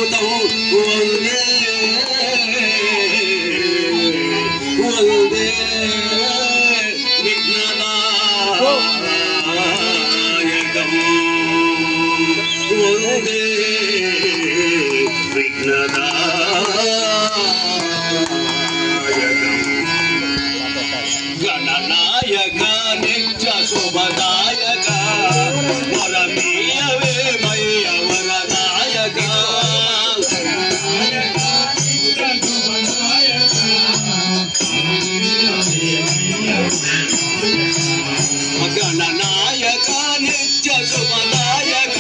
ಅದ್ಭುತಂ ಒಂದೇ ಒಂದೇ ವಿಘ್ನನಾಯಕಂ ಒಂದೇ ವಿಘ್ನನಾಯಕಂ ಗಣನಾಯಕ ನಿತ್ಯ ಶುಭದಾಯಕ ವರಮೀಯವೇ ಮಯ್ಯ ವರದಾಯಕ ಗಣನಾಯಕ ನಿತ್ಯ ಶುಭದಾಯಕ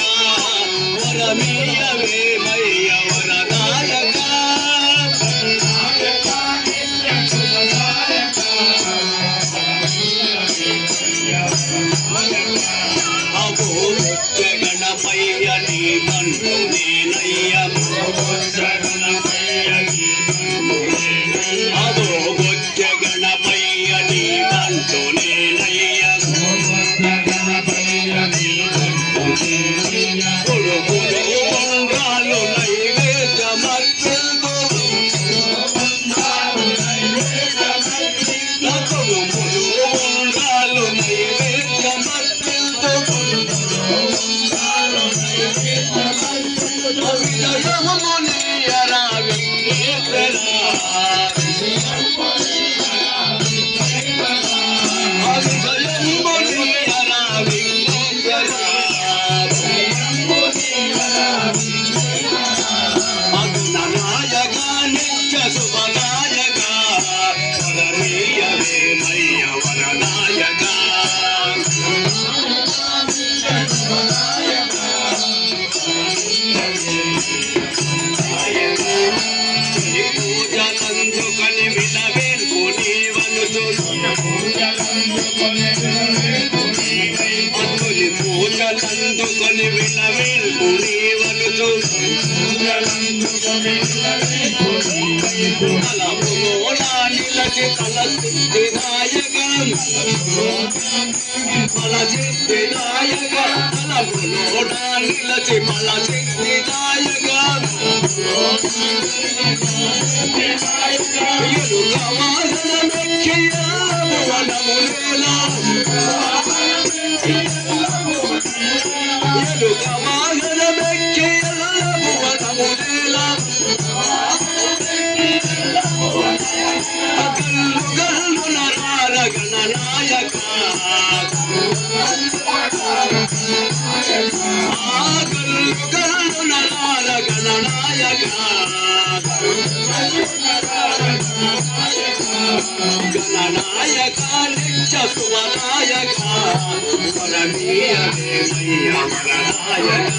ವರಮೀಯವೇ ಮಯ್ಯ ವರದಾಯಕ ಅಗೋ ಮುಖ್ಯ ಗಣಪಯ್ಯ ನೀ ಬಂದು ನೇನಯ್ಯ ಅಗೋ ಮುಖ್ಯ ಗಣಪಯ್ಯ ನೀ ಬಂದು ನೇನಯ್ಯ ಕೊಡು ಕೊಡು ಒಂಗಾಲು ನೈವೇದ್ಯ ಮರ್ತಿಲ್ದು ಕೊಡು ಕೊಡು ಒಂಗಾಲು ನೈವೇದ್ಯ ಮರ್ತಿಲ್ದು ಅವಿಜಯ ಮುನಿಯರ ವಿಘ್ನೇಶ್ವರ ಅವಿಜಯ ಮುನಿಯರ ವಿಘ್ನೇಶ್ವರ ಅಗ್ನನಾಯಕ ನಿತ್ಯ ಶುಭನಾಯಕ ವರಮೀಯವೇ ಮಯ್ಯ ವರದಾಯಕ పూజలందుకొని విలవేల్పుని వనుచు అతులి పూజలందుకొని విలవేల్పుని వనుచు తలపులోన నిలచి తలసిద్ధి నాయక బలసిద్ధి నాయక తలపులోన నిలచి బలసిద్ధి నాయక గణనాయక గణనాయక నిత్య శుభనాయక వరమీಯವೇ మయ్య వరదాయక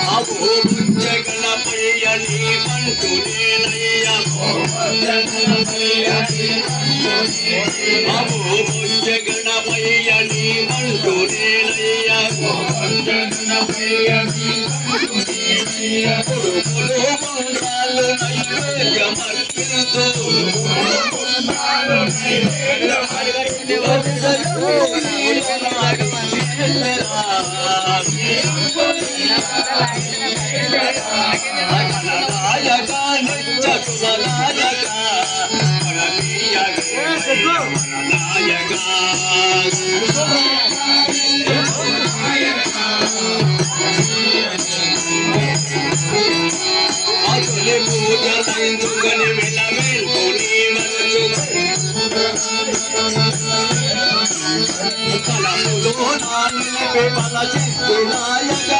అభో ముఖ్య గణపయ్య నీ బంటు నేనయ్య అభో ముఖ్య గణపయ్య నీ బంటు నేనయ్య కొడు కొడు మంగాలు నైవేద్య మర్పిల్దు గణనాయక నిత్య శుభనాయక వరమీಯವೇ వరదాయక అతులి పూజలందుకొని విలవేల్పుని వనుచు తలపులోన నిలిపి బలసిద్ధి నాయక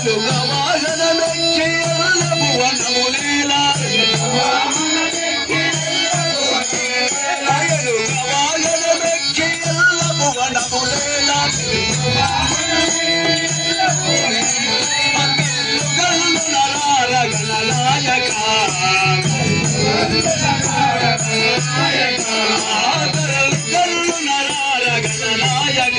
ఎలుగ వాహనమెక్కి ఎల్లము వనములేలా ఎలుగ వాహనమెక్కి ఎల్లము వనములేలా గణనాయక గణనాయక